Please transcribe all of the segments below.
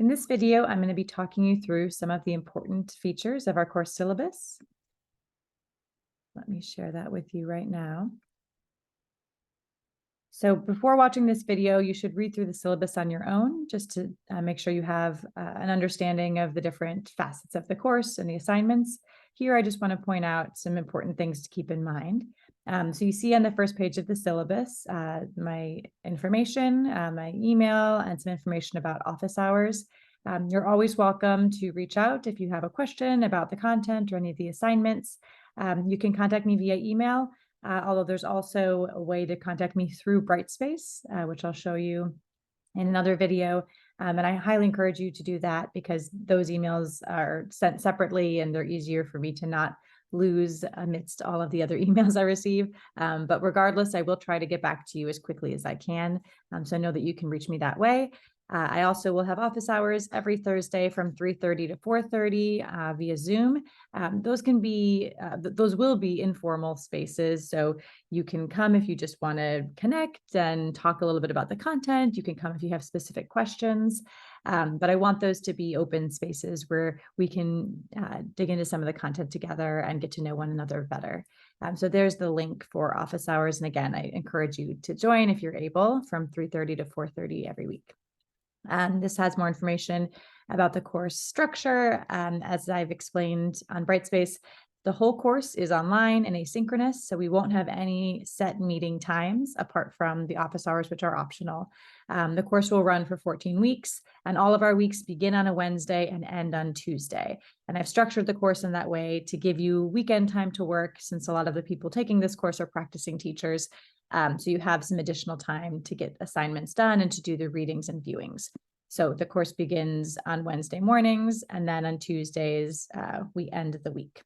In this video, I'm going to be talking you through some of the important features of our course syllabus. Let me share that with you right now. So before watching this video, you should read through the syllabus on your own, just to make sure you have an understanding of the different facets of the course and the assignments. Here, I just want to point out some important things to keep in mind. So you see on the first page of the syllabus, my information, my email, and some information about office hours. You're always welcome to reach out if you have a question about the content or any of the assignments. You can contact me via email, although there's also a way to contact me through Brightspace, which I'll show you in another video. And I highly encourage you to do that because those emails are sent separately and they're easier for me to not lose amidst all of the other emails I receive. But regardless, I will try to get back to you as quickly as I can. So know that you can reach me that way. I also will have office hours every Thursday from 3:30 to 4:30 via Zoom. Those will be informal spaces. So you can come if you just want to connect and talk a little bit about the content. You can come if you have specific questions. But I want those to be open spaces where we can dig into some of the content together and get to know one another better. So there's the link for office hours. And again, I encourage you to join if you're able from 3:30 to 4:30 every week. This has more information about the course structure. As I've explained on Brightspace, the whole course is online and asynchronous, so we won't have any set meeting times apart from the office hours, which are optional. The course will run for 14 weeks, and all of our weeks begin on a Wednesday and end on Tuesday. And I've structured the course in that way to give you weekend time to work, since a lot of the people taking this course are practicing teachers. So you have some additional time to get assignments done and to do the readings and viewings. So the course begins on Wednesday mornings, and then on Tuesdays, we end the week.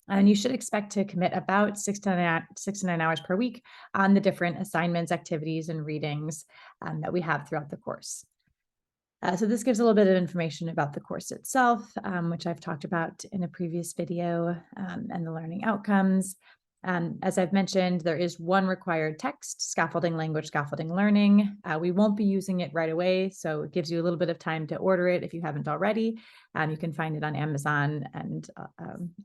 And you should expect to commit about 6 to 9 hours per week on the different assignments, activities, and readings that we have throughout the course. So this gives a little bit of information about the course itself, which I've talked about in a previous video, and the learning outcomes. As I've mentioned, there is one required text, scaffolding language, scaffolding learning. We won't be using it right away, so it gives you a little bit of time to order it if you haven't already. You can find it on Amazon and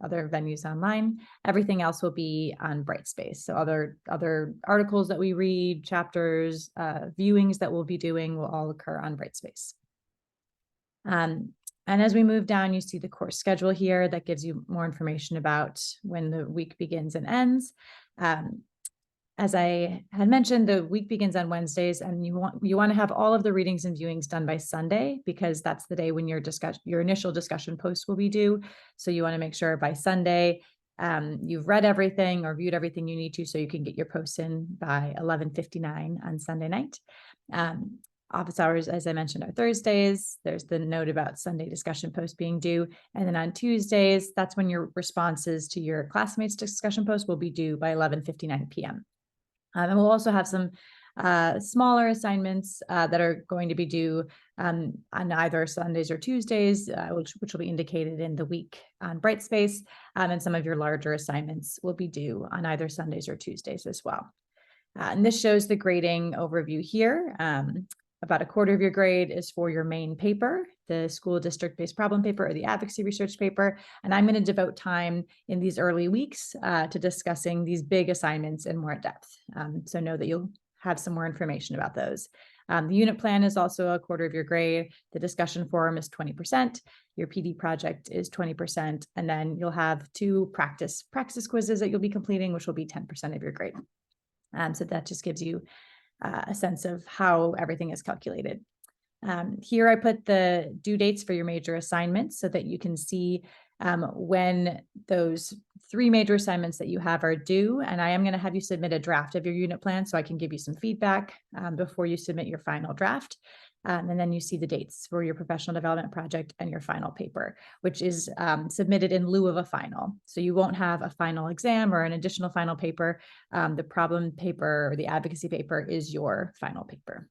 other venues online. Everything else will be on Brightspace. So other articles that we read, chapters, viewings that we'll be doing will all occur on Brightspace. And as we move down, you see the course schedule here that gives you more information about when the week begins and ends. As I had mentioned, the week begins on Wednesdays, and you want to have all of the readings and viewings done by Sunday, because that's the day when your initial discussion post will be due. So you want to make sure by Sunday you've read everything or viewed everything you need to, so you can get your posts in by 11:59 on Sunday night. Office hours, as I mentioned, are Thursdays. There's the note about Sunday discussion post being due. And then on Tuesdays, that's when your responses to your classmates' discussion post will be due by 11:59 p.m. And we'll also have some smaller assignments that are going to be due on either Sundays or Tuesdays, which will be indicated in the week on Brightspace. And some of your larger assignments will be due on either Sundays or Tuesdays as well. And this shows the grading overview here. About a quarter of your grade is for your main paper, the school district-based problem paper or the advocacy research paper. And I'm going to devote time in these early weeks to discussing these big assignments in more depth. So know that you'll have some more information about those. The unit plan is also a quarter of your grade. The discussion forum is 20%. Your PD project is 20%. And then you'll have 2 practice quizzes that you'll be completing, which will be 10% of your grade. So that just gives you a sense of how everything is calculated. Here I put the due dates for your major assignments so that you can see when those 3 major assignments that you have are due. And I am going to have you submit a draft of your unit plan so I can give you some feedback before you submit your final draft. And then you see the dates for your professional development project and your final paper, which is submitted in lieu of a final. So you won't have a final exam or an additional final paper. The problem paper or the advocacy paper is your final paper.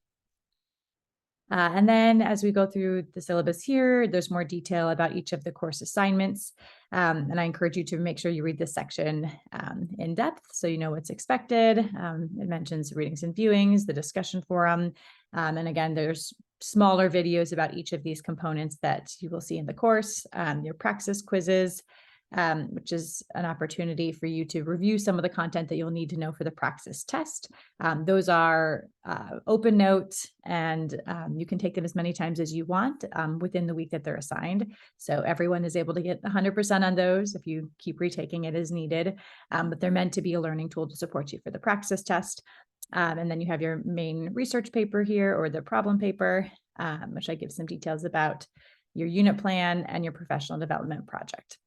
And then as we go through the syllabus here, there's more detail about each of the course assignments. And I encourage you to make sure you read this section in depth so you know what's expected. It mentions readings and viewings, the discussion forum. And again, there's smaller videos about each of these components that you will see in the course, your praxis quizzes, which is an opportunity for you to review some of the content that you'll need to know for the praxis test. Those are open notes, and you can take them as many times as you want within the week that they're assigned. So everyone is able to get 100% on those if you keep retaking it as needed, but they're meant to be a learning tool to support you for the praxis test. And then you have your main research paper here, or the problem paper, which I give some details about your unit plan and your professional development project.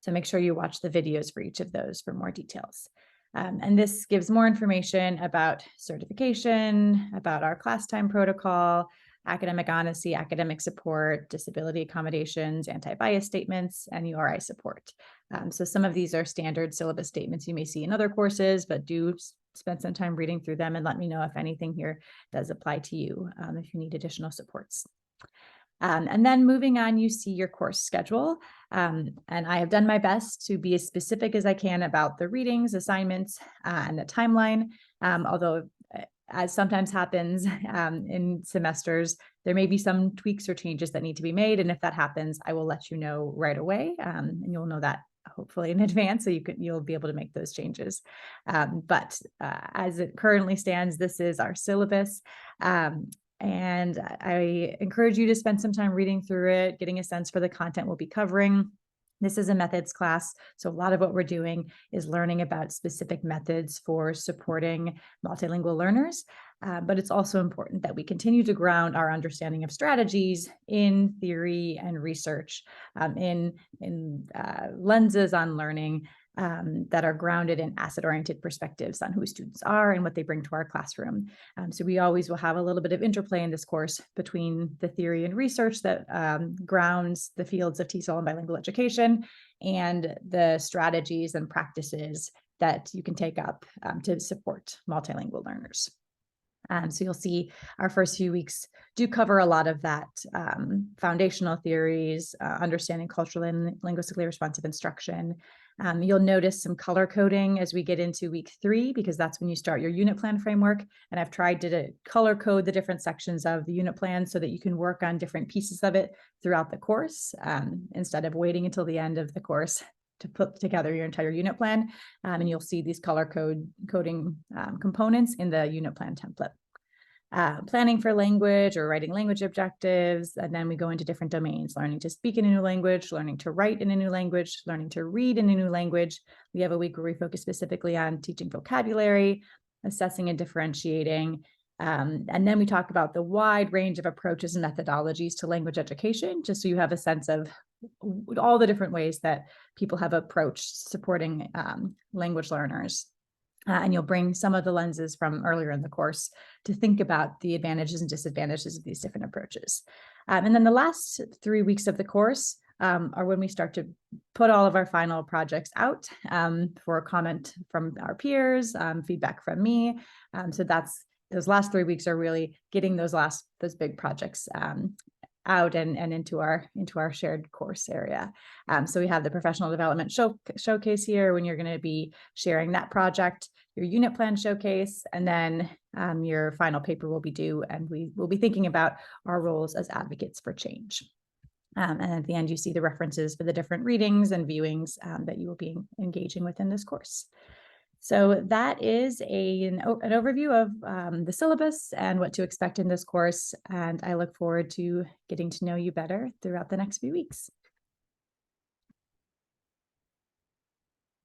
So make sure you watch the videos for each of those for more details. And this gives more information about certification, about our class time protocol, academic honesty, academic support, disability accommodations, anti-bias statements, and URI support. So some of these are standard syllabus statements you may see in other courses, but do spend some time reading through them and let me know if anything here does apply to you, if you need additional supports. And then moving on, you see your course schedule. And I have done my best to be as specific as I can about the readings, assignments, and the timeline. Although, as sometimes happens in semesters, there may be some tweaks or changes that need to be made. And if that happens, I will let you know right away. And you'll know that hopefully in advance, so you'll be able to make those changes. But as it currently stands, this is our syllabus. And I encourage you to spend some time reading through it, getting a sense for the content we'll be covering. This is a methods class, so a lot of what we're doing is learning about specific methods for supporting multilingual learners. But it's also important that we continue to ground our understanding of strategies in theory and research, in lenses on learning that are grounded in asset-oriented perspectives on who students are and what they bring to our classroom. So we always will have a little bit of interplay in this course between the theory and research that grounds the fields of TESOL and bilingual education, and the strategies and practices that you can take up to support multilingual learners. So you'll see our first few weeks do cover a lot of that foundational theories, understanding culturally and linguistically responsive instruction. You'll notice some color coding as we get into week 3, because that's when you start your unit plan framework. And I've tried to color code the different sections of the unit plan so that you can work on different pieces of it throughout the course, instead of waiting until the end of the course to put together your entire unit plan. And you'll see these color coding components in the unit plan template. Planning for language or writing language objectives. And then we go into different domains: learning to speak in a new language, learning to write in a new language, learning to read in a new language. We have a week where we focus specifically on teaching vocabulary, assessing and differentiating. And then we talk about the wide range of approaches and methodologies to language education, just so you have a sense of all the different ways that people have approached supporting language learners. And you'll bring some of the lenses from earlier in the course to think about the advantages and disadvantages of these different approaches. And then the last 3 weeks of the course are when we start to put all of our final projects out for comment from our peers, feedback from me. So those last 3 weeks are really getting those big projects out and into our shared course area. So we have the professional development showcase here, when you're going to be sharing that project, your unit plan showcase, and then your final paper will be due, and we will be thinking about our roles as advocates for change. And at the end, you see the references for the different readings and viewings that you will be engaging with in this course. So that is an overview of the syllabus and what to expect in this course. And I look forward to getting to know you better throughout the next few weeks.